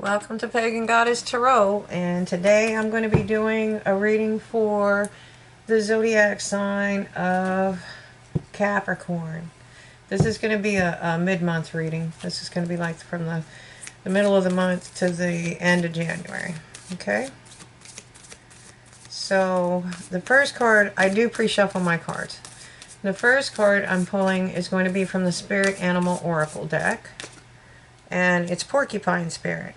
Welcome to Pagan Goddess Tarot, and today I'm going to be doing a reading for the zodiac sign of Capricorn. This is going to be a mid-month reading. This is going to be like from the middle of the month to the end of January. Okay? So the first card, I do pre-shuffle my cards. The first card I'm pulling is going to be from the Spirit Animal Oracle deck, and it's Porcupine Spirit.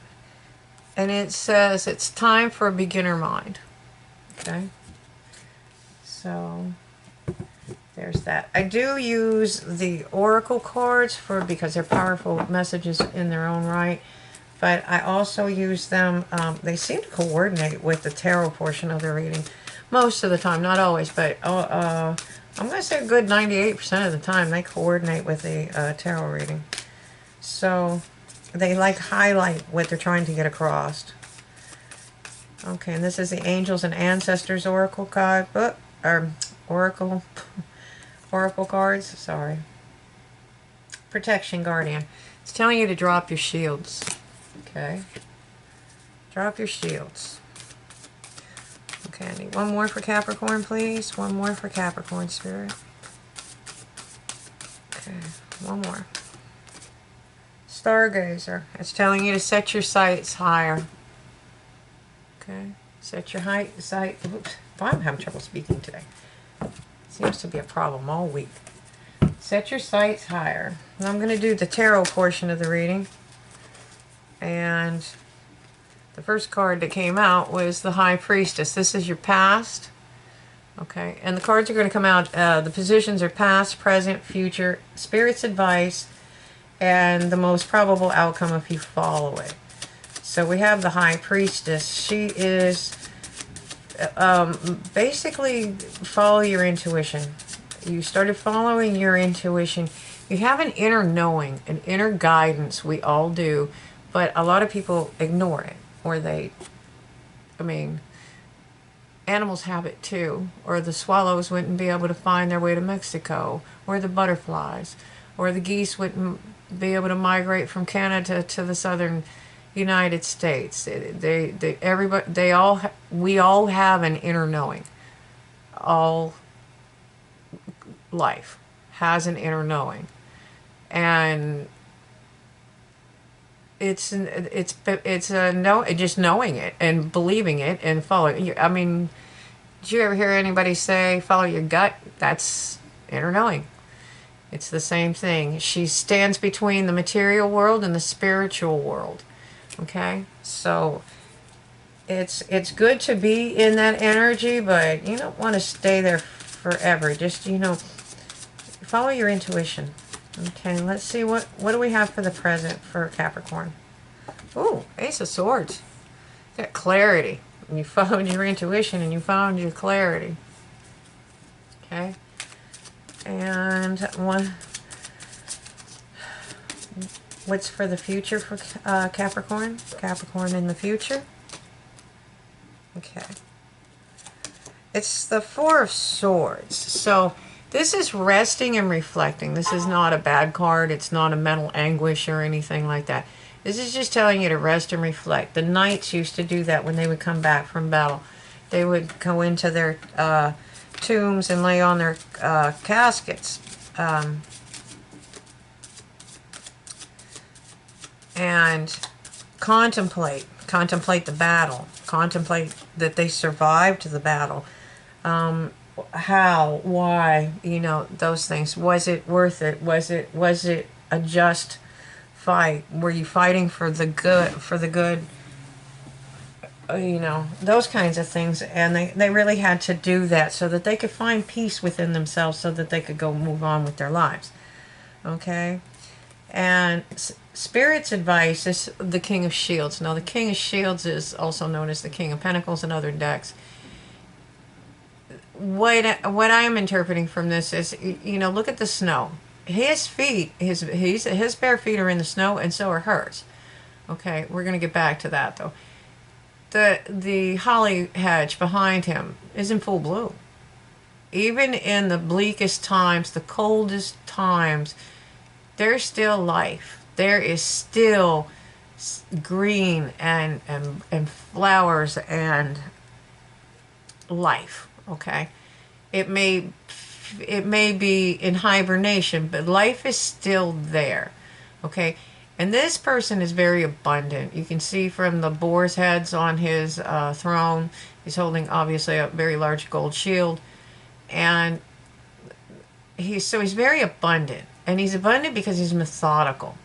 And it says it's time for a beginner mind. Okay. So there's that. I do use the oracle cards because they're powerful messages in their own right. But I also use them. They seem to coordinate with the tarot portion of the reading. Most of the time, not always, but I'm going to say a good 98% of the time they coordinate with the tarot reading. So they like highlight what they're trying to get across. Okay, and this is the Angels and Ancestors Oracle card book, or Oracle cards. Sorry. Protection Guardian. It's telling you to drop your shields. Okay. Drop your shields. Okay, I need one more for Capricorn, please. One more for Capricorn Spirit. Okay, one more. Stargazer. It's telling you to set your sights higher. Okay. Set your sight. Oops. I'm having trouble speaking today. Seems to be a problem all week. Set your sights higher. And I'm going to do the tarot portion of the reading. And the first card that came out was the High Priestess. This is your past. Okay. And the cards are going to come out. The positions are past, present, future, Spirit's advice, and the most probable outcome if you follow it. So we have the High Priestess. She is basically follow your intuition. You started following your intuition. You have an inner knowing, an inner guidance. We all do, but a lot of people ignore it, or animals have it too, or the swallows wouldn't be able to find their way to Mexico, or the butterflies, or the geese wouldn't be able to migrate from Canada to the southern United States. We all have an inner knowing. All life has an inner knowing, and it's just knowing it and believing it and following. I mean, did you ever hear anybody say follow your gut? That's inner knowing. It's the same thing. She stands between the material world and the spiritual world. Okay? So it's good to be in that energy, but you don't want to stay there forever. Just, follow your intuition. Okay, let's see what do we have for the present for Capricorn. Ooh, Ace of Swords. Got clarity. You followed your intuition and you found your clarity. Okay? And what's for the future for Capricorn? Capricorn in the future. Okay. It's the Four of Swords. So this is resting and reflecting. This is not a bad card. It's not a mental anguish or anything like that. This is just telling you to rest and reflect. The knights used to do that when they would come back from battle. They would go into their tombs and lay on their caskets. And contemplate the battle. Contemplate that they survived the battle. How, why, those things. Was it worth it? Was it a just fight? Were you fighting for the good? Those kinds of things. And they really had to do that so that they could find peace within themselves, so that they could go move on with their lives. Okay? And Spirit's advice is the King of Shields. Now, the King of Shields is also known as the King of Pentacles in other decks. What I am interpreting from this is, look at the snow. His feet, his bare feet are in the snow, and so are hers. Okay, we're going to get back to that, though. The holly hedge behind him is in full bloom. Even in the bleakest times, the coldest times, there's still life. There is still green and flowers and life. Okay, it may be in hibernation, but life is still there. Okay, and this person is very abundant. You can see from the boar's heads on his throne, he's holding obviously a very large gold shield, and he's very abundant, and he's abundant because he's methodical,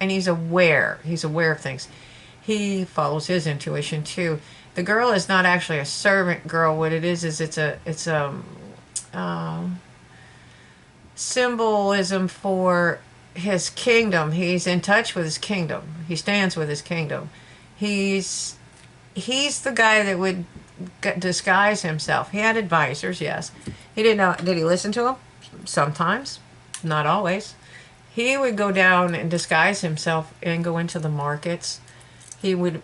and he's aware. He's aware of things. He follows his intuition too. The girl is not actually a servant girl. What it is it's a symbolism for his kingdom. He's in touch with his kingdom. He stands with his kingdom. He's the guy that would disguise himself. He had advisors, yes. He didn't know. Did he listen to them? Sometimes, not always. He would go down and disguise himself and go into the markets. He would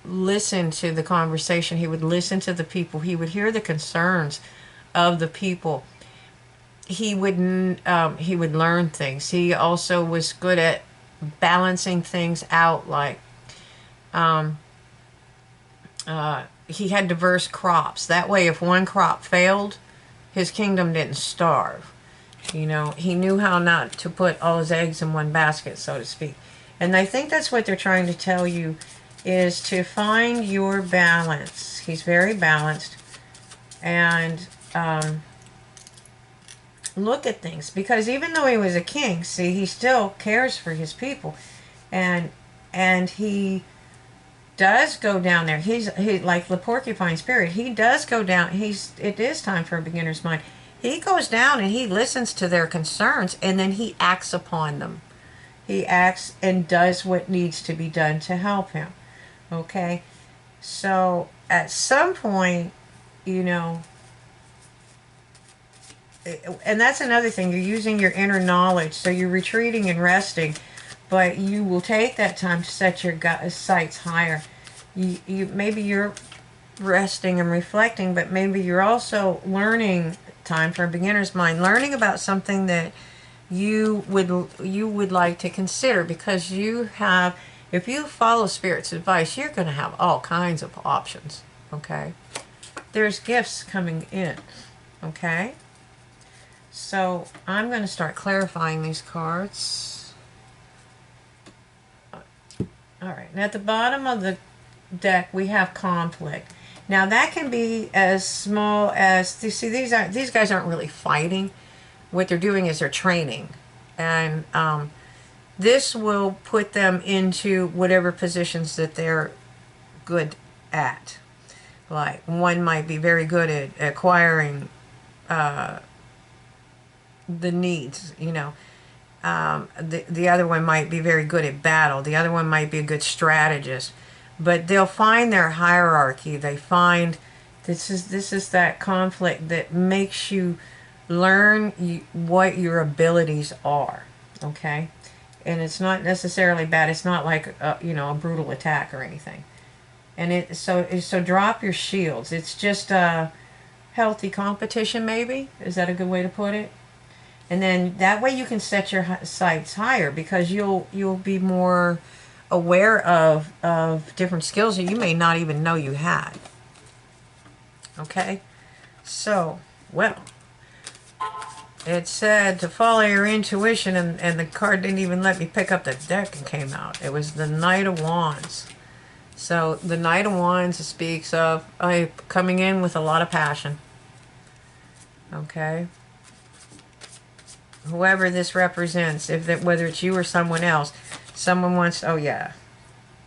listen to the conversation. He would listen to the people. He would hear the concerns of the people. He would learn things. He also was good at balancing things out. Like he had diverse crops. That way, if one crop failed, his kingdom didn't starve. You know, he knew how not to put all his eggs in one basket, so to speak. And I think that's what they're trying to tell you, is to find your balance. He's very balanced. And look at things. Because even though he was a king, see, he still cares for his people. And he does go down there. He like the porcupine spirit. He does go down. It is time for a beginner's mind. He goes down and he listens to their concerns, and then he acts upon them. He acts and does what needs to be done to help him. Okay? So at some point, you know, and that's another thing, you're using your inner knowledge, so you're retreating and resting, but you will take that time to set your sights higher. Maybe you're resting and reflecting, but maybe you're also learning. Time for a beginner's mind, learning about something that you would like to consider, because you have, if you follow Spirit's advice, you're going to have all kinds of options. Okay, there's gifts coming in. Okay, so I'm going to start clarifying these cards. All right, and at the bottom of the deck we have conflict. Now that can be as small as, you see, these guys aren't really fighting. What they're doing is they're training, and this will put them into whatever positions that they're good at. Like one might be very good at acquiring the needs, you know. The other one might be very good at battle. The other one might be a good strategist. But they'll find their hierarchy. They find this is that conflict that makes you learn what your abilities are. Okay, and it's not necessarily bad. It's not like you know, a brutal attack or anything. And so drop your shields. It's just a healthy competition, maybe. Is that a good way to put it? And then that way you can set your sights higher, because you'll be more aware of different skills that you may not even know you had. Okay, so, well, it said to follow your intuition, and the card didn't even let me pick up the deck and came out. It was the Knight of Wands. So the Knight of Wands speaks of coming in with a lot of passion. Okay, whoever this represents, whether it's you or someone else, someone wants, oh yeah,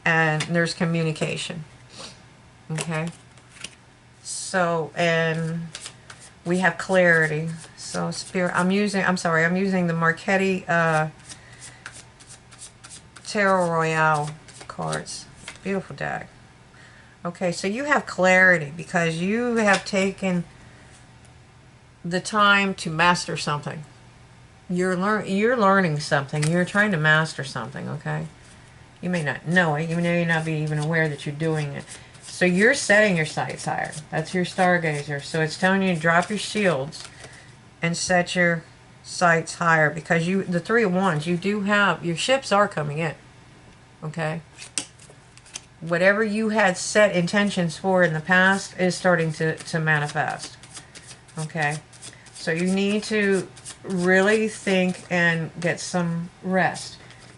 and there's communication. Okay, so, and we have clarity. So Spirit, I'm using the Marchetti Tarot Royale cards. Beautiful deck. Okay, so you have clarity because you have taken the time to master something. You're learning something. You're trying to master something, okay? You may not know it. You may not be even aware that you're doing it. So you're setting your sights higher. That's your stargazer. So it's telling you to drop your shields and set your sights higher, because the Three of Wands, you do have, your ships are coming in, okay? whatever you had set intentions for in the past is starting to manifest. Okay? So you need to really think and get some rest.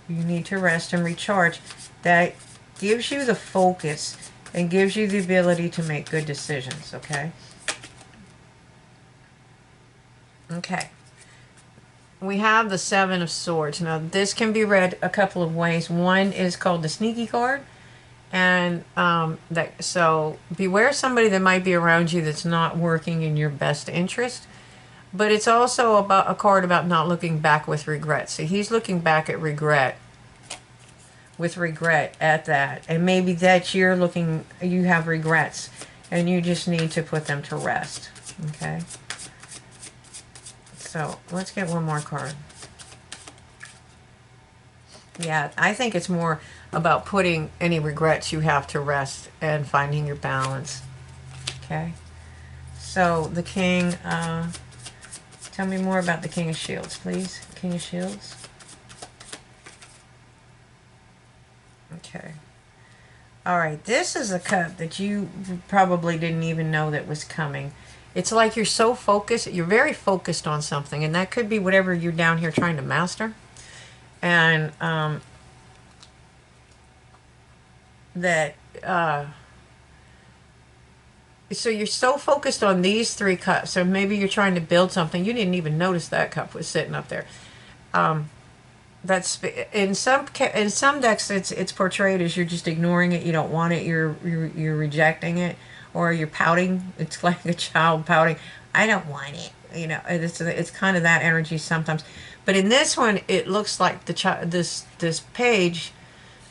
You need to rest and recharge. That gives you the focus and gives you the ability to make good decisions, okay? Okay. We have the Seven of Swords. Now, this can be read a couple of ways. One is called the sneaky card. And so beware somebody that might be around you that's not working in your best interest. But it's also about a card about not looking back with regret. So he's looking back at regret, with regret at that. And maybe that you have regrets and you just need to put them to rest. Okay? So let's get one more card. Yeah, I think it's more about putting any regrets you have to rest and finding your balance. Okay? So the King, tell me more about the King of Shields, please. King of Shields. Okay. All right, this is a cup that you probably didn't even know that was coming. It's like you're so focused, you're very focused on something, and that could be whatever you're down here trying to master. And so you're so focused on these three cups. So maybe you're trying to build something. You didn't even notice that cup was sitting up there. That's in some decks it's portrayed as you're just ignoring it. You don't want it. You're rejecting it, or you're pouting. It's like a child pouting. I don't want it. You know, it's kind of that energy sometimes. But in this one, it looks like this page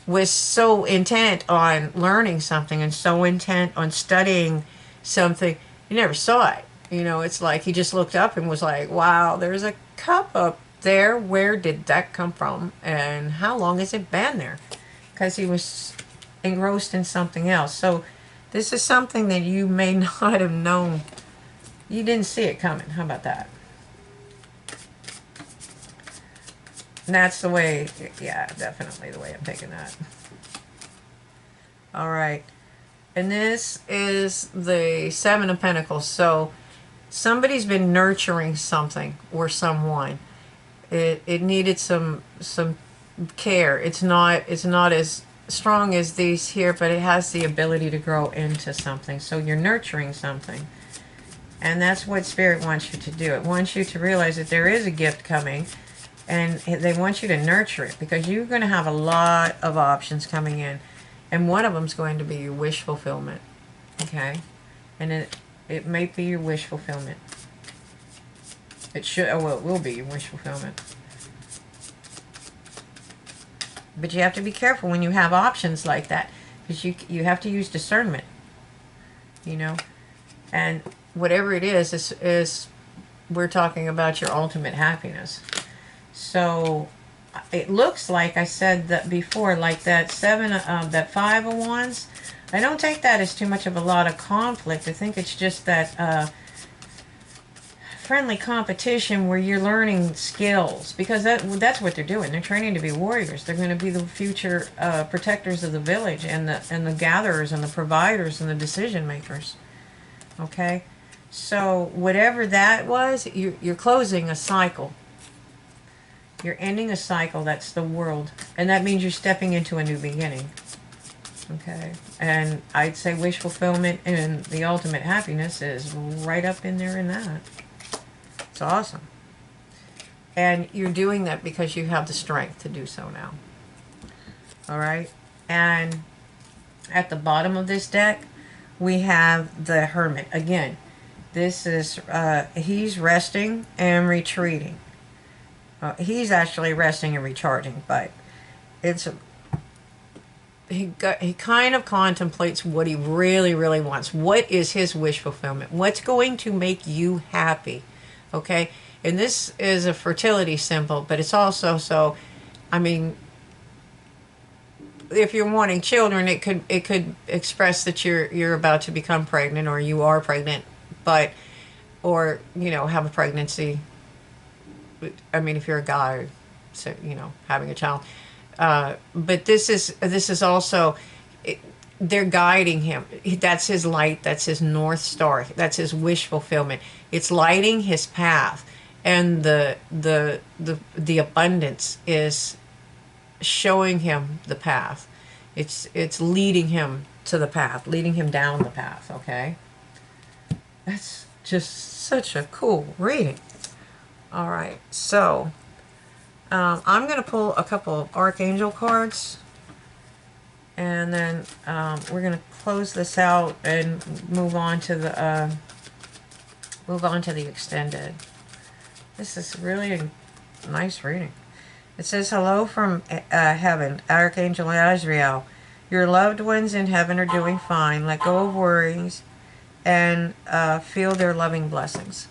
was so intent on learning something and so intent on studying something, you never saw it. You know, it's like he just looked up and was like, wow, there's a cup up there. Where did that come from? And how long has it been there? Because he was engrossed in something else. So this is something that you may not have known. You didn't see it coming. How about that? And that's the way, yeah, definitely the way I'm taking that. All right. And this is the Seven of Pentacles. So somebody's been nurturing something or someone. It needed some care. It's not as strong as these here, but it has the ability to grow into something. So you're nurturing something. And that's what Spirit wants you to do. It wants you to realize that there is a gift coming. And they want you to nurture it, because you're going to have a lot of options coming in. And one of them is going to be your wish fulfillment. Okay? And it may be your wish fulfillment. It should, oh, well, it will be your wish fulfillment. But you have to be careful when you have options like that, because you have to use discernment. You know? And whatever it is we're talking about your ultimate happiness. So it looks like I said that before, like that that Five of Wands. I don't take that as too much of a lot of conflict. I think it's just that friendly competition where you're learning skills, because that's what they're doing. They're training to be warriors. They're going to be the future protectors of the village, and the gatherers and the providers and the decision makers. Okay, so whatever that was, you're closing a cycle. You're ending a cycle. That's the world. And that means you're stepping into a new beginning. Okay? And I'd say wish fulfillment and the ultimate happiness is right up in there in that. It's awesome. And you're doing that because you have the strength to do so now. Alright? And at the bottom of this deck, we have the Hermit. Again, this is, he's resting and retreating. He's actually resting and recharging, but he kind of contemplates what he really, really wants. What is his wish fulfillment? What's going to make you happy? Okay? And this is a fertility symbol, but it's also so, I mean, if you're wanting children, it could express that you're about to become pregnant, or you are pregnant, but, or, you know, have a pregnancy. I mean, if you're a guy, so, you know, having a child. But this is also, they're guiding him. That's his light. That's his North Star. That's his wish fulfillment. It's lighting his path, and the abundance is showing him the path. It's leading him to the path, leading him down the path. Okay, that's just such a cool reading. All right, so I'm going to pull a couple of Archangel cards, and then we're going to close this out and move on to the extended. This is really a nice reading. It says, hello from heaven, Archangel Azrael. Your loved ones in heaven are doing fine. Let go of worries and feel their loving blessings.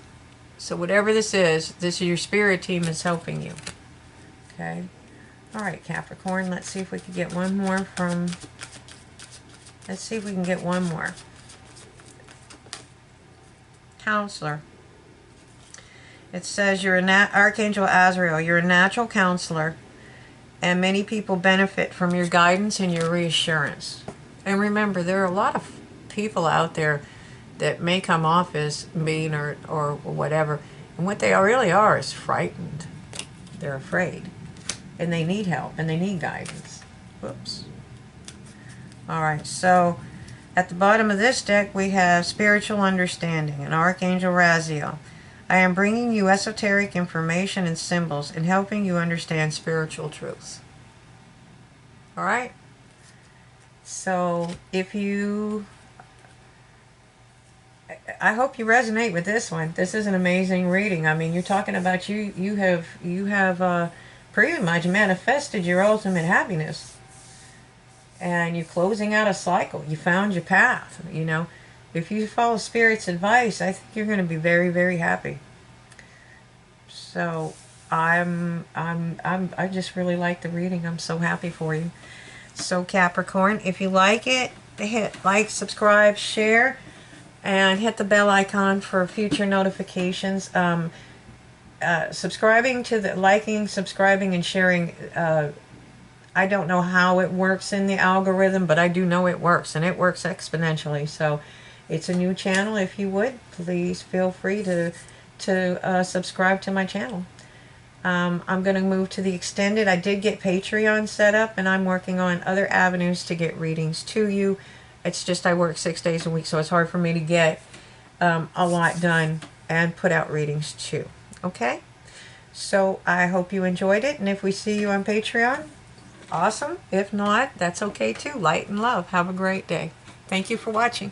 So whatever this is your spirit team is helping you. Okay. All right, Capricorn, let's see if we can get one more from... Let's see if we can get one more. Counselor. It says, you're Archangel Azrael, you're a natural counselor, and many people benefit from your guidance and your reassurance. And remember, there are a lot of people out there that may come off as mean or whatever, and what they really are is frightened. They're afraid, and they need help, and they need guidance. Whoops. All right, so at the bottom of this deck, we have Spiritual Understanding, and Archangel Raziel. I am bringing you esoteric information and symbols and helping you understand spiritual truths. All right? So if you... I hope you resonate with this one. This is an amazing reading. I mean, you're talking about you have pretty much manifested your ultimate happiness. And you're closing out a cycle. You found your path, you know. If you follow Spirit's advice, I think you're going to be very, very happy. So I just really like the reading. I'm so happy for you. So Capricorn, if you like it, hit like, subscribe, share, and hit the bell icon for future notifications. Subscribing to the liking, subscribing, and sharing. I don't know how it works in the algorithm, but I do know it works, and it works exponentially. So it's a new channel. If you would, please feel free to subscribe to my channel. I'm going to move to the extended. I did get Patreon set up, and I'm working on other avenues to get readings to you. It's just I work 6 days a week, so it's hard for me to get a lot done and put out readings too. Okay? So I hope you enjoyed it, and if we see you on Patreon, awesome. If not, that's okay too. Light and love. Have a great day. Thank you for watching.